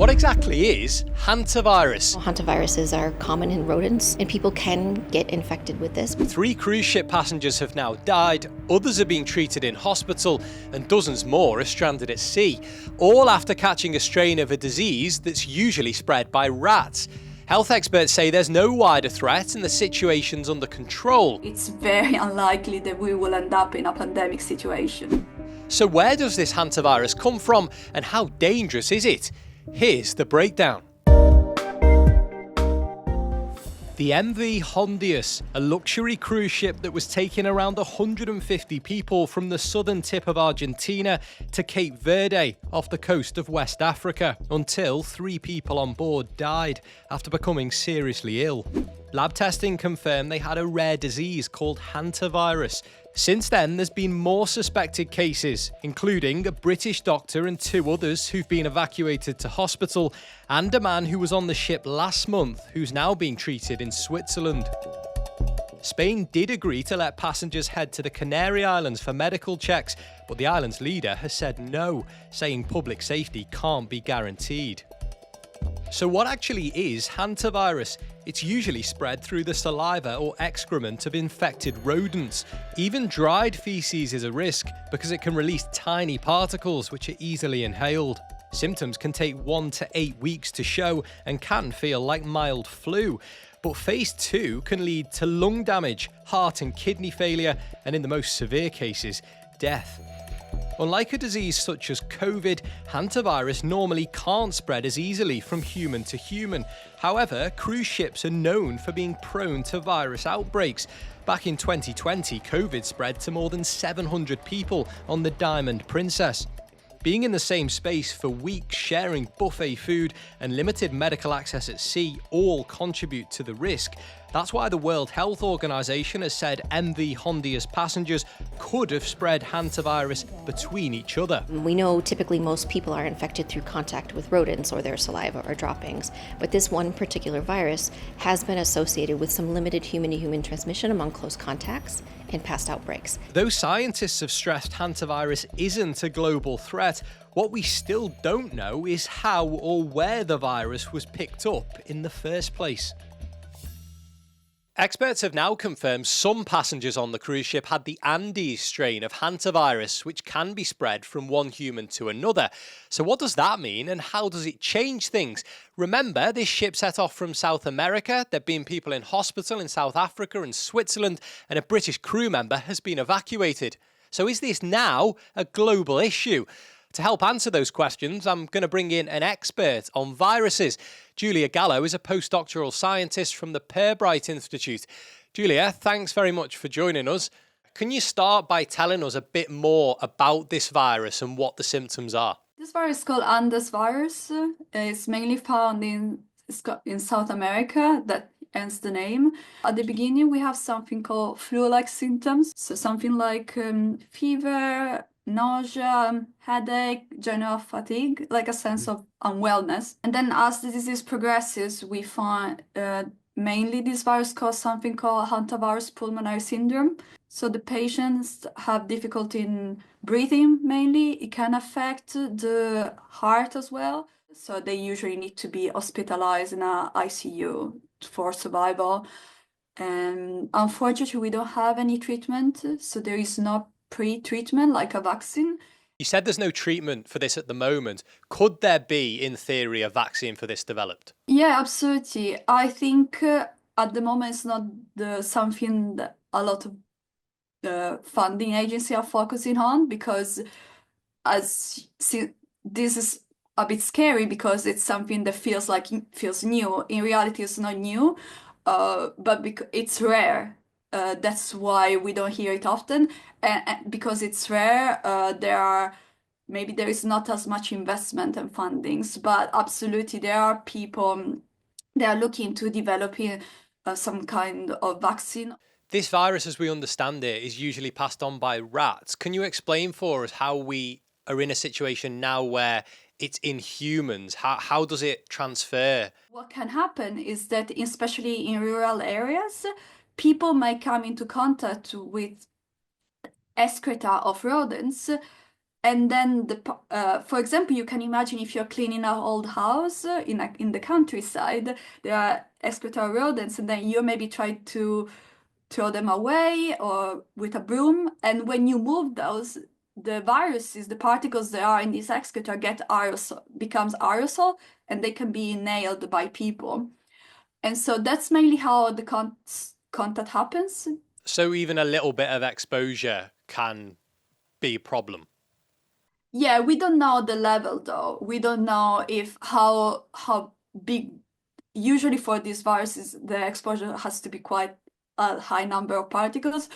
What exactly is hantavirus? Hantaviruses are common in rodents, and people can get infected with this. 3 cruise ship passengers have now died, others are being treated in hospital, and dozens more are stranded at sea, all after catching a strain of a disease that's usually spread by rats. Health experts say there's no wider threat and the situation's under control. It's very unlikely that we will end up in a pandemic situation. So where does this hantavirus come from and how dangerous is it? Here's the breakdown. The MV Hondius, a luxury cruise ship that was taking around 150 people from the southern tip of Argentina to Cape Verde off the coast of West Africa, until 3 people on board died after becoming seriously ill. Lab testing confirmed they had a rare disease called hantavirus. Since then, there's been more suspected cases, including a British doctor and 2 others who've been evacuated to hospital, and a man who was on the ship last month who's now being treated in Switzerland. Spain did agree to let passengers head to the Canary Islands for medical checks, but the island's leader has said no, saying public safety can't be guaranteed. So what actually is hantavirus? It's usually spread through the saliva or excrement of infected rodents. Even dried feces is a risk because it can release tiny particles which are easily inhaled. Symptoms can take 1 to 8 weeks to show and can feel like mild flu. But phase 2 can lead to lung damage, heart and kidney failure, and in the most severe cases, death. Unlike a disease such as COVID, hantavirus normally can't spread as easily from human to human. However, cruise ships are known for being prone to virus outbreaks. Back in 2020, COVID spread to more than 700 people on the Diamond Princess. Being in the same space for weeks, sharing buffet food and limited medical access at sea all contribute to the risk. That's why the World Health Organization has said MV Hondius passengers could have spread hantavirus between each other. We know typically most people are infected through contact with rodents or their saliva or droppings, but this one particular virus has been associated with some limited human-to-human transmission among close contacts and past outbreaks. Though scientists have stressed hantavirus isn't a global threat, what we still don't know is how or where the virus was picked up in the first place. Experts have now confirmed some passengers on the cruise ship had the Andes strain of hantavirus, which can be spread from one human to another. So what does that mean and how does it change things? Remember, this ship set off from South America. There've been people in hospital in South Africa and Switzerland, and a British crew member has been evacuated. So is this now a global issue? To help answer those questions, I'm going to bring in an expert on viruses. Giulia Gallo is a postdoctoral scientist from the Pirbright Institute. Giulia, thanks very much for joining us. Can you start by telling us a bit more about this virus and what the symptoms are? This virus is called Andes virus. It's mainly found in South America. That hence the name. At the beginning, we have something called flu-like symptoms. So something like fever, nausea, headache, general fatigue, like a sense of unwellness. And then as the disease progresses, we find mainly this virus causes something called hantavirus pulmonary syndrome. So the patients have difficulty in breathing mainly. It can affect the heart as well. So they usually need to be hospitalized in a ICU for survival. And unfortunately, we don't have any treatment. So there is no pre-treatment like a vaccine. You said there's no treatment for this at the moment. Could there be, in theory, a vaccine for this developed? Yeah, absolutely. I think at the moment it's not something that a lot of funding agencies are focusing on, because this is a bit scary because it's something that feels new. In reality, it's not new, but it's rare. That's why we don't hear it often, and because it's rare, there is not as much investment and fundings, but absolutely there are people that are looking to developing some kind of vaccine. This virus, as we understand it, is usually passed on by rats. Can you explain for us how we are in a situation now where it's in humans? How does it transfer? What can happen is that, especially in rural areas, people may come into contact with excreta of rodents And then for example, you can imagine if you're cleaning an old house in the countryside, there are excretory rodents, and then you maybe try to throw them away or with a broom. And when you move those, the viruses, the particles that are in this excreta becomes aerosol, and they can be nailed by people. And so that's mainly how the contact happens. So even a little bit of exposure can be a problem. Yeah, we don't know the level though. We don't know if how big. Usually for these viruses, the exposure has to be quite a high number of particles.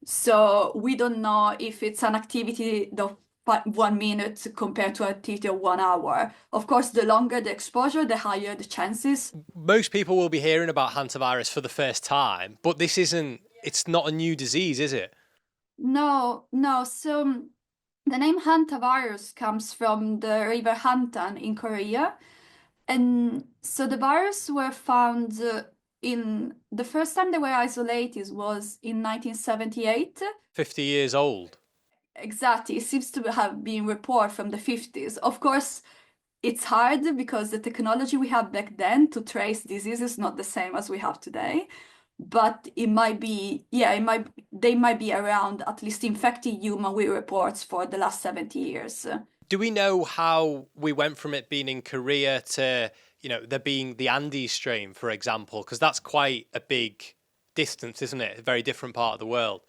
So we don't know if it's an activity of 1 minute compared to an activity of 1 hour. Of course, the longer the exposure, the higher the chances. Most people will be hearing about hantavirus for the first time, but it's not a new disease, is it? No, no. So the name Hantavirus comes from the river Hantan in Korea. And so the virus were found in the first time they were isolated was in 1978. 50 years old. Exactly. It seems to have been reported from the 50s. Of course, it's hard because the technology we had back then to trace diseases is not the same as we have today. But it might be, yeah, they might be around at least infecting human with reports for the last 70 years. Do we know how we went from it being in Korea to, there being the Andes strain, for example? Because that's quite a big distance, isn't it? A very different part of the world.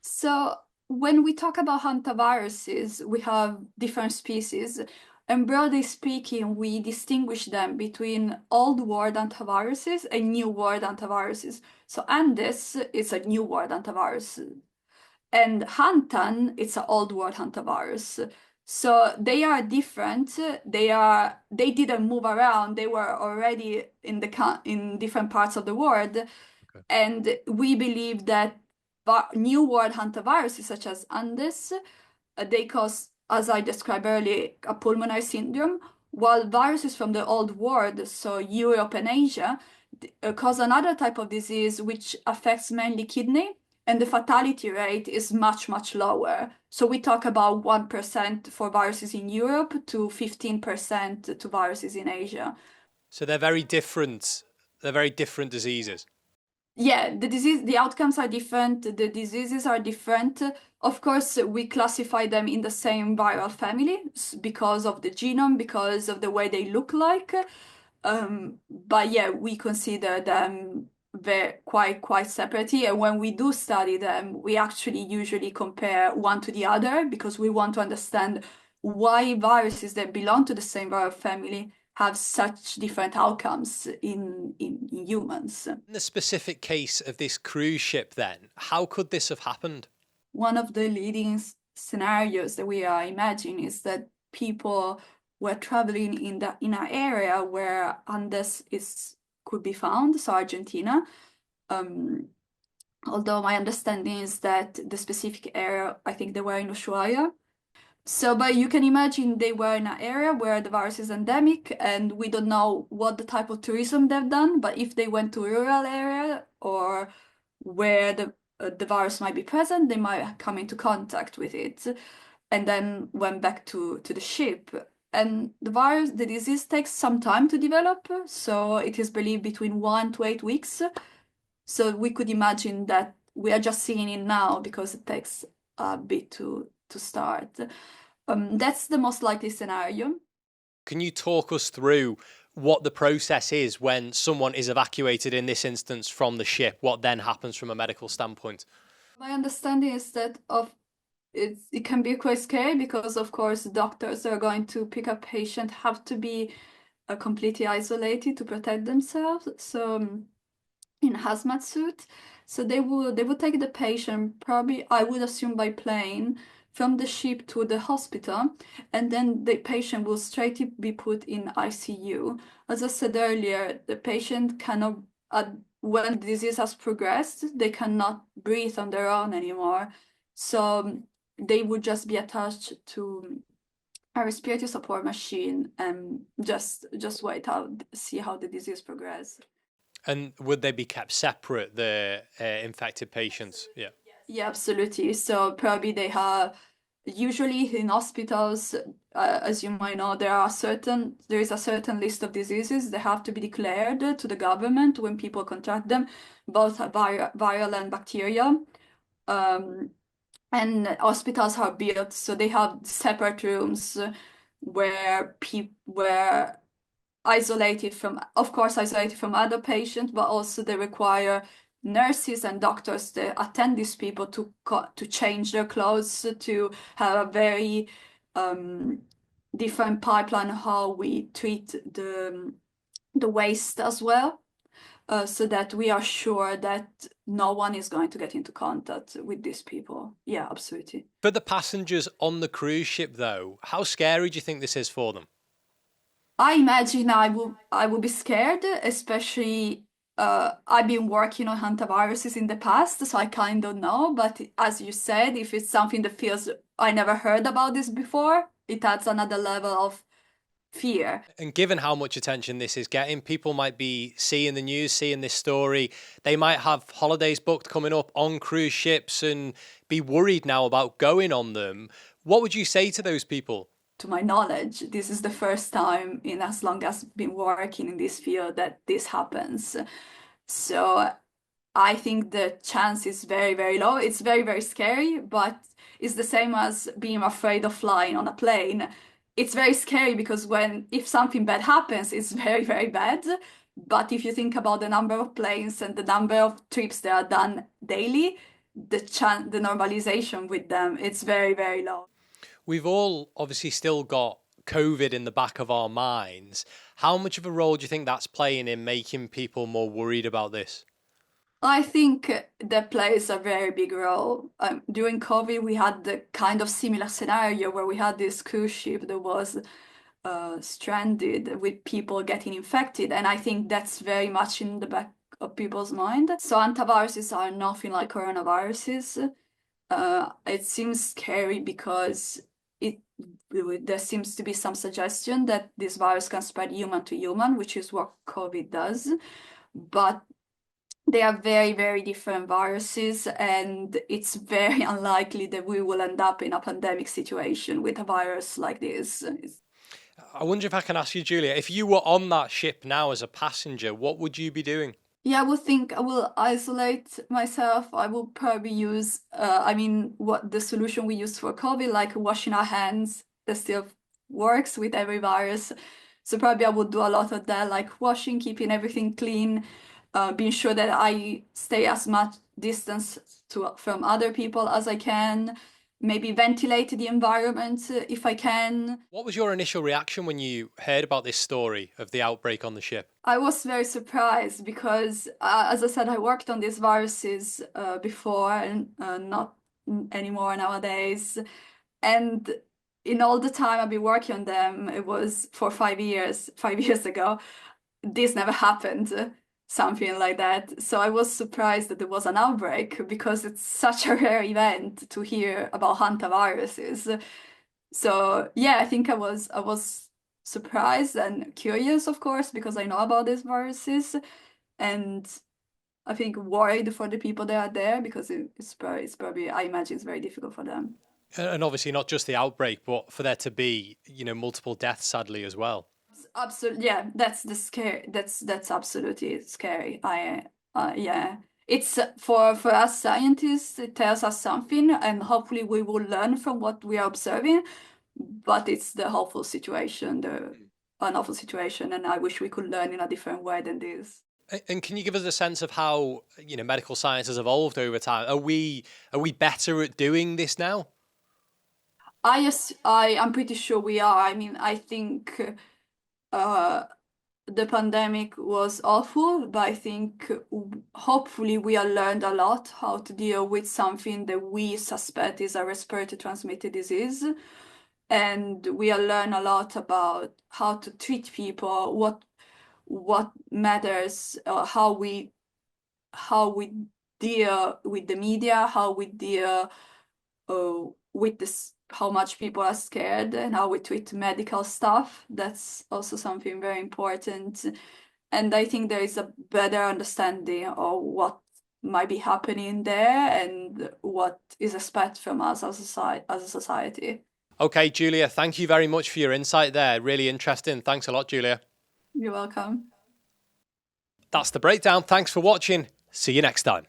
So when we talk about hantaviruses, we have different species. And broadly speaking, we distinguish them between old world hantaviruses and new world hantaviruses. So Andes is a new world hantavirus, and Hantan it's an old world hantavirus. So they are different. They didn't move around. They were already in different parts of the world, and we believe that new world hantaviruses such as Andes, they cause, as I described earlier, a pulmonary syndrome, while viruses from the old world, so Europe and Asia, cause another type of disease which affects mainly kidney, and the fatality rate is much, much lower. So we talk about 1% for viruses in Europe to 15% to viruses in Asia. So they're very different. They're very different diseases. Yeah, the outcomes are different, the diseases are different. Of course, we classify them in the same viral family because of the genome, because of the way they look like. But yeah, we consider them quite separately. And when we do study them, we actually usually compare one to the other because we want to understand why viruses that belong to the same viral family have such different outcomes in humans. In the specific case of this cruise ship, then, how could this have happened? One of the leading scenarios that we are imagining is that people were traveling in an area where Andes could be found, so Argentina. Although my understanding is that the specific area, I think they were in Ushuaia. So, but you can imagine they were in an area where the virus is endemic, and we don't know what the type of tourism they've done. But if they went to a rural area or where the virus might be present, they might come into contact with it, and then went back to the ship. And the disease takes some time to develop, so it is believed between 1 to 8 weeks. So we could imagine that we are just seeing it now because it takes a bit to start. That's the most likely scenario. Can you talk us through what the process is when someone is evacuated, in this instance, from the ship? What then happens from a medical standpoint? My understanding is that it can be quite scary because, of course, doctors are going to pick up patient have to be completely isolated to protect themselves. So in hazmat suit, so they would take the patient, probably I would assume by plane, from the ship to the hospital, and then the patient will straight be put in ICU. As I said earlier, the patient cannot, when the disease has progressed, they cannot breathe on their own anymore. So they would just be attached to a respiratory support machine and just wait out, see how the disease progresses. And would they be kept separate, the infected patients? Yeah. Yeah, absolutely. So probably they have Usually in hospitals, as you might know, there is a certain list of diseases that have to be declared to the government when people contract them, both viral and bacteria. Um, and hospitals are built so they have separate rooms where isolated from, of course, isolated from other patients, but also they require nurses and doctors that attend these people to change their clothes, to have a very different pipeline how we treat the waste as well, so that we are sure that no one is going to get into contact with these people. Yeah, absolutely. For the passengers on the cruise ship, though, how scary do you think this is for them? I imagine I will be scared, especially I've been working on hantaviruses in the past, so I kind of know. But as you said, if it's something that feels I never heard about this before, it adds another level of fear. And given how much attention this is getting, people might be seeing the news, seeing this story. They might have holidays booked coming up on cruise ships and be worried now about going on them. What would you say to those people? To my knowledge, this is the first time in as long as I've been working in this field that this happens. So I think the chance is very, very low. It's very, very scary, but it's the same as being afraid of flying on a plane. It's very scary because if something bad happens, it's very, very bad. But if you think about the number of planes and the number of trips that are done daily, the normalization with them, it's very, very low. We've all obviously still got COVID in the back of our minds. How much of a role do you think that's playing in making people more worried about this? I think that plays a very big role. During COVID, we had the kind of similar scenario where we had this cruise ship that was stranded with people getting infected, and I think that's very much in the back of people's mind. So antiviruses are nothing like coronaviruses. It seems scary because there seems to be some suggestion that this virus can spread human to human, which is what COVID does. But they are very, very different viruses, and it's very unlikely that we will end up in a pandemic situation with a virus like this. I wonder if I can ask you, Giulia, if you were on that ship now as a passenger, what would you be doing? Yeah, I would think I will isolate myself. I will probably use, what the solution we use for COVID, like washing our hands, that still works with every virus. So probably I would do a lot of that, like washing, keeping everything clean, being sure that I stay as much distance from other people as I can, maybe ventilate the environment if I can. What was your initial reaction when you heard about this story of the outbreak on the ship? I was very surprised because, as I said, I worked on these viruses before and not anymore nowadays. And in all the time I've been working on them, it was for 5 years, 5 years ago, this never happened, something like that. So I was surprised that there was an outbreak because it's such a rare event to hear about hantaviruses. So yeah, I think I was surprised and curious, of course, because I know about these viruses, and I think worried for the people that are there because it's probably I imagine it's very difficult for them. And obviously not just the outbreak, but for there to be, multiple deaths, sadly, as well. Absolutely, yeah, that's the scary. That's absolutely scary. Yeah, it's for us scientists. It tells us something, and hopefully we will learn from what we are observing. But it's the awful situation, an awful situation, and I wish we could learn in a different way than this. And can you give us a sense of how, medical science has evolved over time? Are we better at doing this now? I'm pretty sure we are. I mean, I think uh, the pandemic was awful, but I think hopefully we have learned a lot how to deal with something that we suspect is a respiratory transmitted disease. And we have learned a lot about how to treat people, what matters, how we deal with the media, how we deal with this, how much people are scared, and how we treat medical stuff. That's also something very important. And I think there is a better understanding of what might be happening there and what is expected from us as a society. Okay, Giulia, thank you very much for your insight there. Really interesting. Thanks a lot, Giulia. You're welcome. That's the breakdown. Thanks for watching. See you next time.